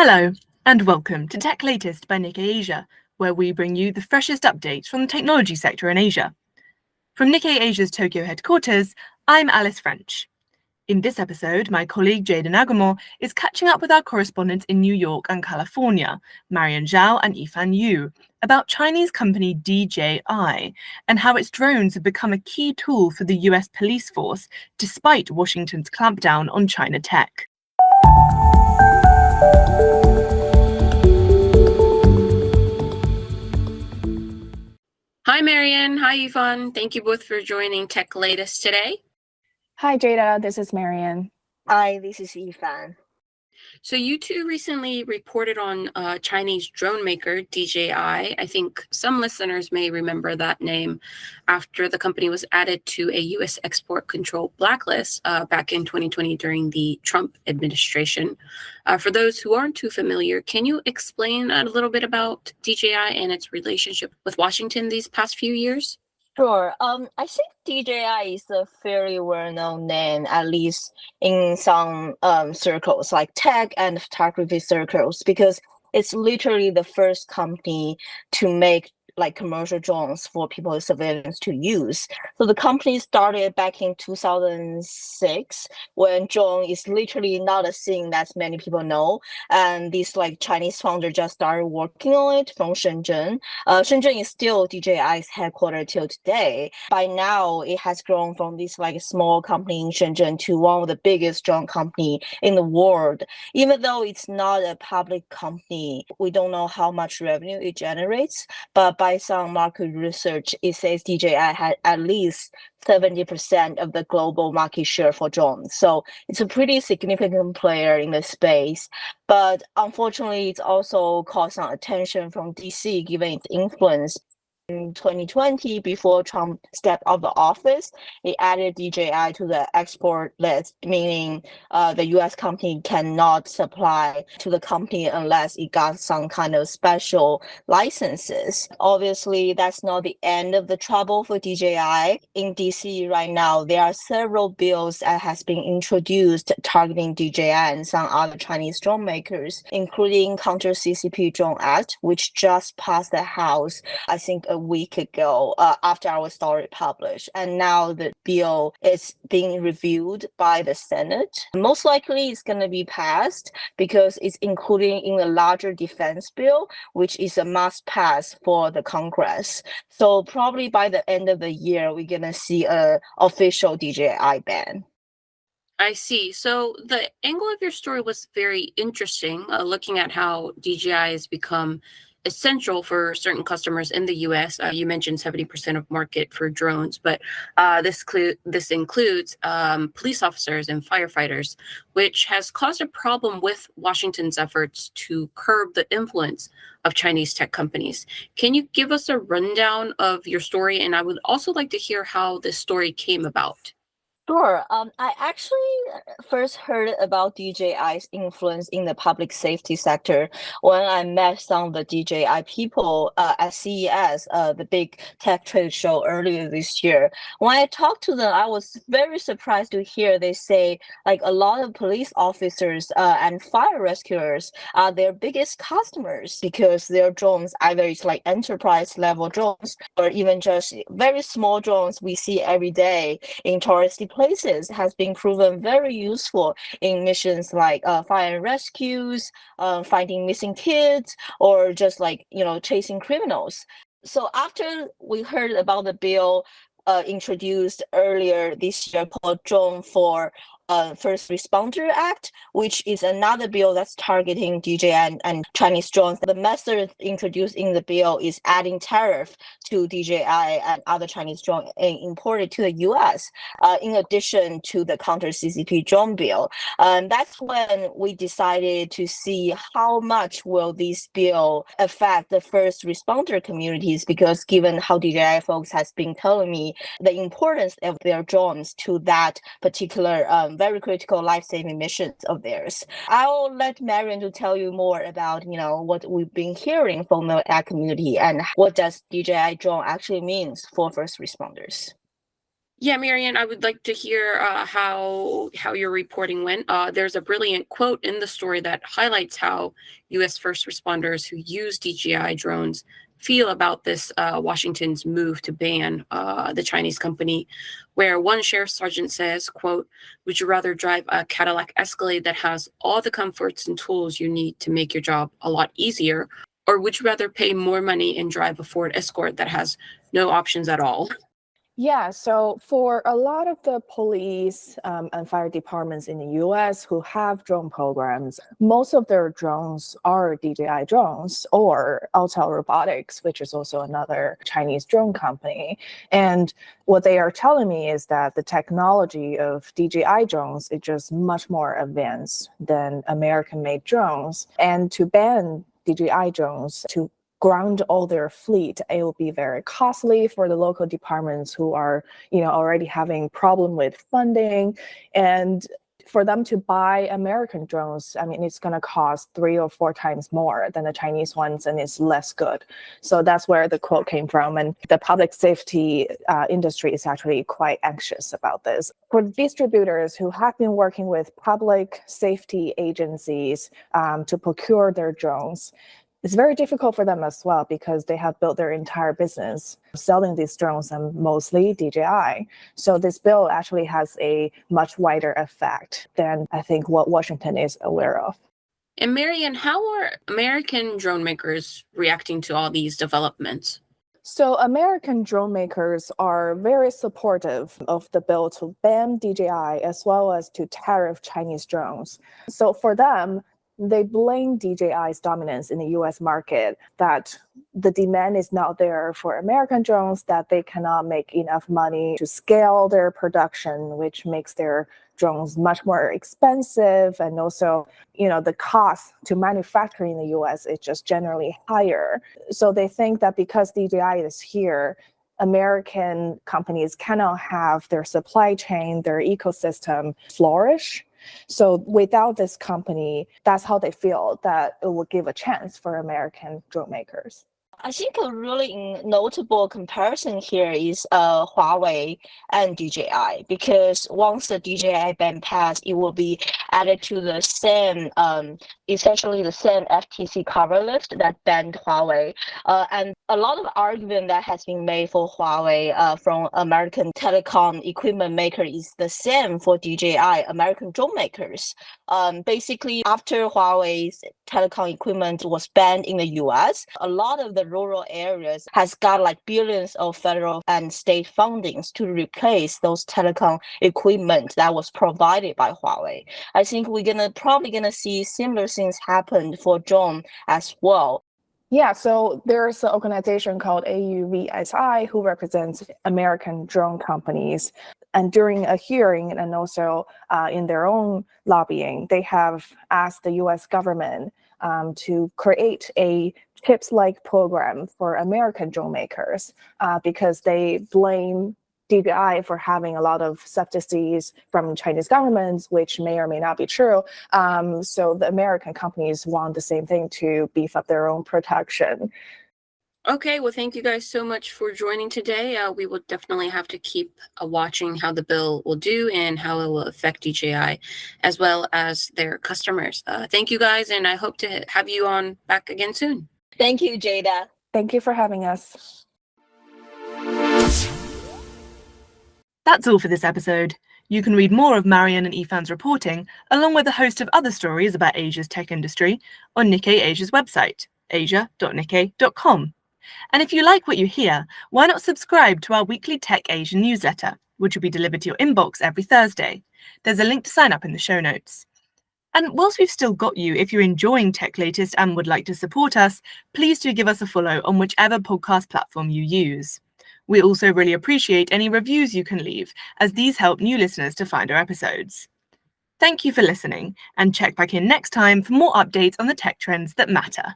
Hello, and welcome to Tech Latest by Nikkei Asia, where we bring you the freshest updates from the technology sector in Asia. From Nikkei Asia's Tokyo headquarters, I'm Alice French. In this episode, my colleague Jada Nagumo is catching up with our correspondents in New York and California, Marrian Zhou and Yifan, about Chinese company DJI and how its drones have become a key tool for the US police force, despite Washington's clampdown on China tech. Hi, Marrian. Hi, Yifan. Thank you both for joining Tech Latest today. Hi, Jada. This is Marrian. Hi, this is Yifan. So you two recently reported on Chinese drone maker DJI. I think some listeners may remember that name after the company was added to a U.S. export control blacklist back in 2020 during the Trump administration. For those who aren't too familiar, can you explain a little bit about DJI and its relationship with Washington these past few years? Sure. I think DJI is a fairly well-known name, at least in some circles, like tech and photography circles, because it's literally the first company to make like commercial drones for people with surveillance to use. So the company started back in 2006 when drone is literally not a thing that many people know. And this like Chinese founder just started working on it from Shenzhen. Shenzhen is still DJI's headquarters till today. By now, it has grown from this like small company in Shenzhen to one of the biggest drone company in the world. Even though it's not a public company, we don't know how much revenue it generates, but by some market research, it says DJI had at least 70% of the global market share for drones. So it's a pretty significant player in the space. But unfortunately, it's also caused some attention from DC given its influence. In 2020, before Trump stepped out of the office, he added DJI to the export list, meaning the US company cannot supply to the company unless it got some kind of special licenses. Obviously, that's not the end of the trouble for DJI. In DC right now, there are several bills that has been introduced targeting DJI and some other Chinese drone makers, including Counter CCP Drone Act, which just passed the House, I think a week ago after our story published, and now the bill is being reviewed by the Senate. Most likely it's going to be passed because it's included in the larger defense bill, which is a must pass for the Congress. So probably by the end of the year, we're going to see an official DJI ban. I see. So the angle of your story was very interesting, looking at how DJI has become essential for certain customers in the U.S. You mentioned 70% of market for drones, but this includes police officers and firefighters, which has caused a problem with Washington's efforts to curb the influence of Chinese tech companies. Can you give us a rundown of your story? And I would also like to hear how this story came about. Sure. I actually first heard about DJI's influence in the public safety sector when I met some of the DJI people at CES, the big tech trade show earlier this year. When I talked to them, I was very surprised to hear they say like a lot of police officers and fire rescuers are their biggest customers because their drones, either it's like enterprise level drones or even just very small drones we see every day in touristy places, has been proven very useful in missions like fire and rescues, finding missing kids, or just like, chasing criminals. So after we heard about the bill introduced earlier this year called Drone for First Responder Act, which is another bill that's targeting DJI and Chinese drones. The method introduced in the bill is adding tariff to DJI and other Chinese drones imported to the US, in addition to the counter CCP drone bill. That's when we decided to see how much will this bill affect the first responder communities, because given how DJI folks has been telling me the importance of their drones to that particular very critical life-saving missions of theirs. I'll let Marrian to tell you more about, what we've been hearing from the ad community and what does DJI drone actually means for first responders. Yeah, Marrian, I would like to hear how your reporting went. There's a brilliant quote in the story that highlights how U.S. first responders who use DJI drones feel about this Washington's move to ban the Chinese company, where one sheriff sergeant says, quote, "Would you rather drive a Cadillac Escalade that has all the comforts and tools you need to make your job a lot easier, or would you rather pay more money and drive a Ford Escort that has no options at all?" Yeah, so for a lot of the police and fire departments in the US who have drone programs, most of their drones are DJI drones or Autel Robotics, which is also another Chinese drone company. And what they are telling me is that the technology of DJI drones is just much more advanced than American-made drones. And to ban DJI drones, to ground all their fleet, it will be very costly for the local departments who are, already having problem with funding. And for them to buy American drones, I mean, it's going to cost 3 or 4 times more than the Chinese ones, and it's less good. So that's where the quote came from. And the public safety industry is actually quite anxious about this. For distributors who have been working with public safety agencies to procure their drones, it's very difficult for them as well because they have built their entire business selling these drones and mostly DJI. So this bill actually has a much wider effect than I think what Washington is aware of. And Marrian, how are American drone makers reacting to all these developments? So American drone makers are very supportive of the bill to ban DJI as well as to tariff Chinese drones. So for them, they blame DJI's dominance in the US market, that the demand is not there for American drones, that they cannot make enough money to scale their production, which makes their drones much more expensive. And also, the cost to manufacture in the US is just generally higher. So they think that because DJI is here, American companies cannot have their supply chain, their ecosystem flourish. So without this company, that's how they feel that it will give a chance for American drone makers. I think a really notable comparison here is Huawei and DJI, because once the DJI ban passed, it will be added to the same, essentially the same FTC cover list that banned Huawei. And a lot of argument that has been made for Huawei from American telecom equipment maker is the same for DJI, American drone makers. Basically, after Huawei's telecom equipment was banned in the US, a lot of the rural areas has got like billions of federal and state fundings to replace those telecom equipment that was provided by Huawei. I think we're probably gonna see similar things happen for drone as well. Yeah, so there's an organization called AUVSI who represents American drone companies. And during a hearing and also in their own lobbying, they have asked the US government to create a chips-like program for American drone makers because they blame DJI for having a lot of subsidies from Chinese governments, which may or may not be true. So the American companies want the same thing, to beef up their own protection. Okay, well, thank you guys so much for joining today. We will definitely have to keep watching how the bill will do and how it will affect DJI as well as their customers. Thank you guys, and I hope to have you on back again soon. Thank you, Jada. Thank you for having us. That's all for this episode. You can read more of Marrian and Yifan's reporting, along with a host of other stories about Asia's tech industry, on Nikkei Asia's website, asia.nikkei.com. And if you like what you hear, why not subscribe to our weekly Tech Asia newsletter, which will be delivered to your inbox every Thursday. There's a link to sign up in the show notes. And whilst we've still got you, if you're enjoying Tech Latest and would like to support us, please do give us a follow on whichever podcast platform you use. We also really appreciate any reviews you can leave, as these help new listeners to find our episodes. Thank you for listening, and check back in next time for more updates on the tech trends that matter.